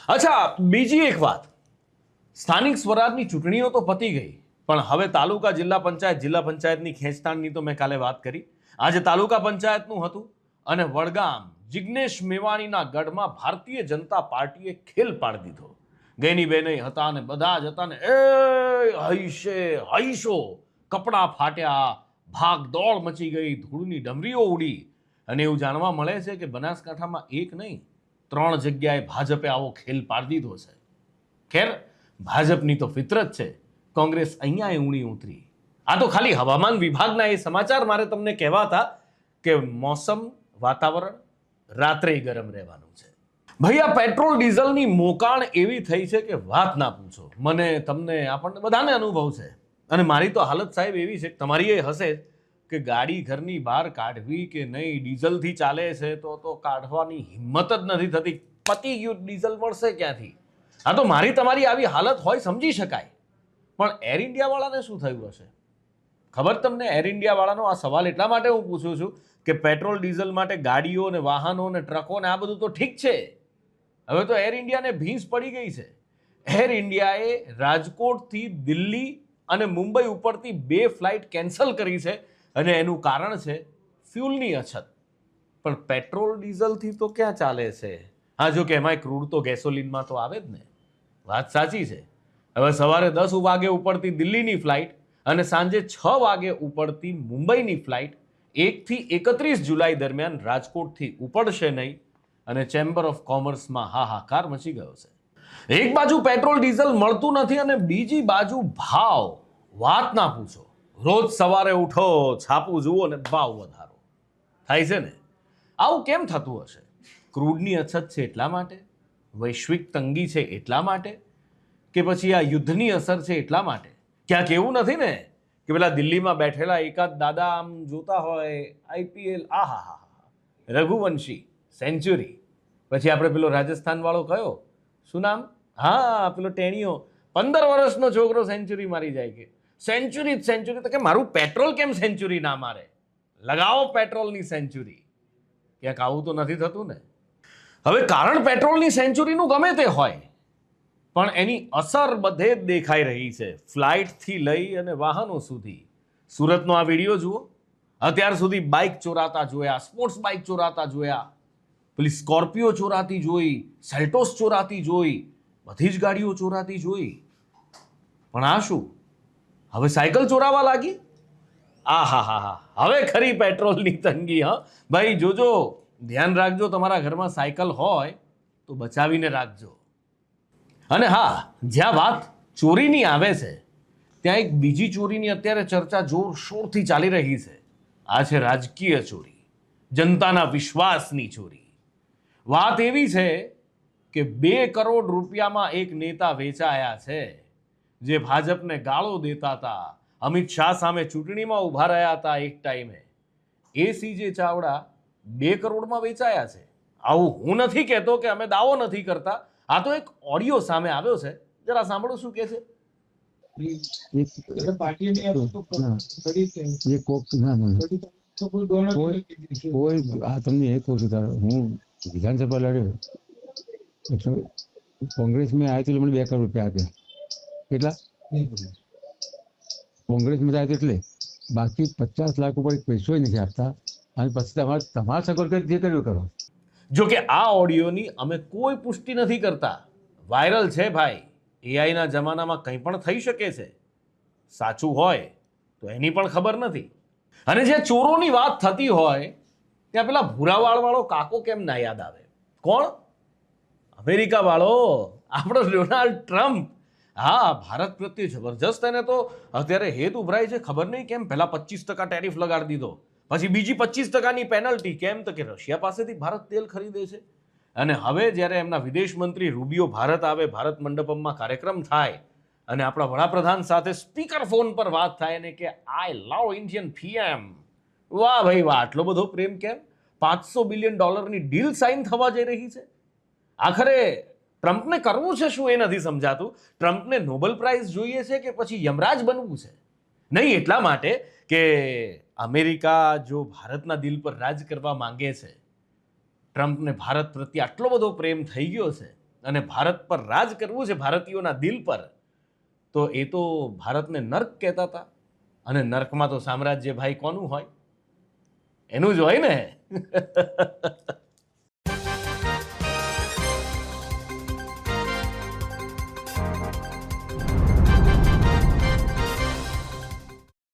અચ્છા, બીજી એક વાત, સ્થાનિક સ્વરાજની ચૂંટણીઓ તો પતી ગઈ, પણ હવે તાલુકા જિલ્લા પંચાયતની ખેંચતાણની તો મેં કાલે વાત કરી. આજે તાલુકા પંચાયતનું હતું અને વડગામ જિગ્નેશ મેવાણીના ગઢમાં ભારતીય જનતા પાર્ટીએ ખેલ પાડી દીધો. ગેની બેને હતા ને બધા જ હતા ને હૈશો, કપડાં ફાટ્યા, ભાગ દોડ મચી ગઈ, ધૂળની ડમરીઓ ઉડી. અને એવું જાણવા મળે છે કે બનાસકાંઠામાં એક નહીં 3 જગ્યાએ ભાજપે આવો ખેલ પાડી દીધો છે. ખેર, ભાજપની તો ફિતરત છે, કોંગ્રેસ અહીંયા ઊણી ઉતરી. આ તો ખાલી હવામાન વિભાગના એ સમાચાર મારે તમને કહેવા હતા કે મોસમ વાતાવરણ રાત્રે ગરમ રહેવાનું છે. ભાઈ, આ પેટ્રોલ ડીઝલની મોકાણ એવી થઈ છે કે વાત ના પૂછો. મને, તમને, આપણને બધાને અનુભવ છે. અને મારી તો હાલત સાહેબ એવી છે, તમારી એ હશે કે ગાડી ઘરની બહાર કાઢવી કે નહીં, ડીઝલથી ચાલે છે તો કાઢવાની હિંમત જ નથી થતી. પતી ગયું, ડીઝલ મળશે ક્યાંથી? હા, તો મારી તમારી આવી હાલત હોય સમજી શકાય, પણ એર ઇન્ડિયાવાળાને શું થયું હશે ખબર તમને? એર ઇન્ડિયાવાળાનો આ સવાલ એટલા માટે હું પૂછું છું કે પેટ્રોલ ડીઝલ માટે ગાડીઓ ને વાહનો ને ટ્રકો ને આ બધું તો ઠીક છે, હવે તો એર ઇન્ડિયાને ભીંસ પડી ગઈ છે. એર ઇન્ડિયાએ રાજકોટથી દિલ્હી અને મુંબઈ ઉપરથી 2 ફ્લાઇટ કેન્સલ કરી છે અને એનું કારણ છે ફ્યુલની અછત. પણ પેટ્રોલ ડીઝલથી તો ક્યાં ચાલે છે? હા, જો કે એમાંય ક્રૂડ તો ગેસોલિનમાં તો આવે જ ને, વાત સાચી છે. હવે સવારે 10 વાગે ઉપડતી દિલ્હીની ફ્લાઇટ અને સાંજે 6 વાગે ઉપડતી મુંબઈની ફ્લાઇટ 1 થી 31 જુલાઈ દરમિયાન રાજકોટથી ઉપડશે નહીં અને ચેમ્બર ઓફ કોમર્સમાં હાહાકાર મચી ગયો છે. એક બાજુ પેટ્રોલ ડીઝલ મળતું નથી અને બીજી બાજુ ભાવ, વાત ના પૂછો. રોજ સવારે ઉઠો, છાપું જુઓ ને ભાવ વધારો થાય છે ને. આવું કેમ થતું હશે? ક્રૂડની અછત છે એટલા માટે? વૈશ્વિક તંગી છે એટલા માટે? કે પછી આ યુદ્ધની અસર છે એટલા માટે? ક્યાંક એવું નથી ને કે પેલા દિલ્હીમાં બેઠેલા એકાદ દાદા આમ જોતા હોય આઈપીએલ, રઘુવંશી સેન્ચુરી, પછી આપણે પેલો રાજસ્થાન વાળો કયો, શું નામ, હા પેલો ટેણીઓ, 15 વર્ષનો છોકરો સેન્ચુરી મારી જાય કે સેન્ચુરી જ સેન્ચુરી. તો કે મારું પેટ્રોલ કેમ સેન્ચુરી ના મારે? લગાવો પેટ્રોલની સેન્ચુરી. ક્યાંક આવું તો નથી થતું ને? હવે કારણ પેટ્રોલની સેન્ચુરીનું ગમે તે હોય, પણ એની અસર બધે જ દેખાઈ રહી છે, ફ્લાઇટથી લઈ અને વાહનો સુધી. સુરતનો આ વિડીયો જુઓ. અત્યાર સુધી બાઇક ચોરાતા જોયા, સ્પોર્ટ્સ બાઇક ચોરાતા જોયા, પેલી સ્કોર્પિયો ચોરાતી જોઈ, સેલ્ટોસ ચોરાતી જોઈ, બધી જ ગાડીઓ ચોરાતી જોઈ. પણ આ શું, હવે સાયકલ ચોરાવા લાગી? હવે ખરી પેટ્રોલની તંગી. હા ભાઈ, જોજો, ધ્યાન રાખજો, તમારા ઘરમાં સાયકલ હોય તો બચાવીને રાખજો. અને હા, જ્યાં વાત ચોરીની આવે છે ત્યાં એક બીજી ચોરીની અત્યારે ચર્ચા જોરશોરથી ચાલી રહી છે. આ છે રાજકીય ચોરી, જનતાના વિશ્વાસની ચોરી. વાત એવી છે કે 2 કરોડ રૂપિયામાં એક નેતા વેચાયા છે, જે ભાજપને ગાળો દેતા હતા, અમિત શાહ સામે ચૂંટણીમાં ઊભા રહ્યા હતા એક ટાઈમે. એ CJ ચાવડા 2 કરોડમાં વેચાયા છે. આવું હું નથી કહેતો કે અમે દાવો નથી કરતા, આ તો એક ઓડિયો સામે આવ્યો છે, જરા સાંભળો શું કહે છે. તમને એ કહું છું, હું વિધાનસભા લડ્યો એટલે કોંગ્રેસમાં આવ્યો એટલે મને 2 કરોડ રૂપિયા આપ્યા. કેટલા કોંગ્રેસમાં આવ્યો એટલે બાકી 50 લાખ ઉપર પૈસો નથી આપતા. અને પછી તમારા સગવડ કરી જે કર્યું કરો. જો કે આ ઓડિયોની અમે કોઈ પુષ્ટિ નથી કરતા, વાયરલ છે ભાઈ. એઆઈના જમાનામાં કંઈ પણ થઈ શકે છે. સાચું હોય તો એની પણ ખબર નથી. અને જ્યાં ચોરોની વાત થતી હોય ત્યાં પેલા ભૂરાવાળવાળો કાકો કેમ ના યાદ આવે? કોણ? અમેરિકા વાળો, આપણો ડોનાલ્ડ ટ્રમ્પ. હા, ભારત પ્રત્યે જબરજસ્ત એને તો અત્યારે હેત ઉભરાય છે. ખબર નહીં કેમ પહેલા 25% ટેરિફ લગાડી દીધો, પછી બીજી 25%ની પેનલ્ટી. કેમ? તો કે રશિયા પાસેથી ભારત તેલ ખરીદે છે. અને હવે જ્યારે એમના વિદેશ મંત્રી રૂબિયો ભારત આવે, ભારત મંડપમમાં કાર્યક્રમ થાય અને આપણા વડાપ્રધાન સાથે સ્પીકર ફોન પર વાત થાય ને કે આઈ લવ ઇન્ડિયન PM. વાહ ભાઈ વાહ, આટલો બધો પ્રેમ કેમ? $500 બિલિયન ડીલ સાઇન થવા જઈ રહી છે. આખરે ટ્રમ્પને કરવું છે શું એ નથી સમજાતું. ટ્રમ્પને નોબેલ પ્રાઇઝ જોઈએ છે કે પછી યમરાજ બનવું છે? નહીં, એટલા માટે કે અમેરિકા જો ભારતના દિલ પર રાજ કરવા માંગે છે, ટ્રમ્પને ભારત પ્રત્યે આટલો બધો પ્રેમ થઈ ગયો છે, અને ભારત પર રાજ કરવું છે, ભારતીયોના દિલ પર, તો એ તો ભારતને નર્ક કહેતા હતા. અને નર્કમાં તો સામ્રાજ્ય ભાઈ કોનું હોય? એનું જ હોય ને.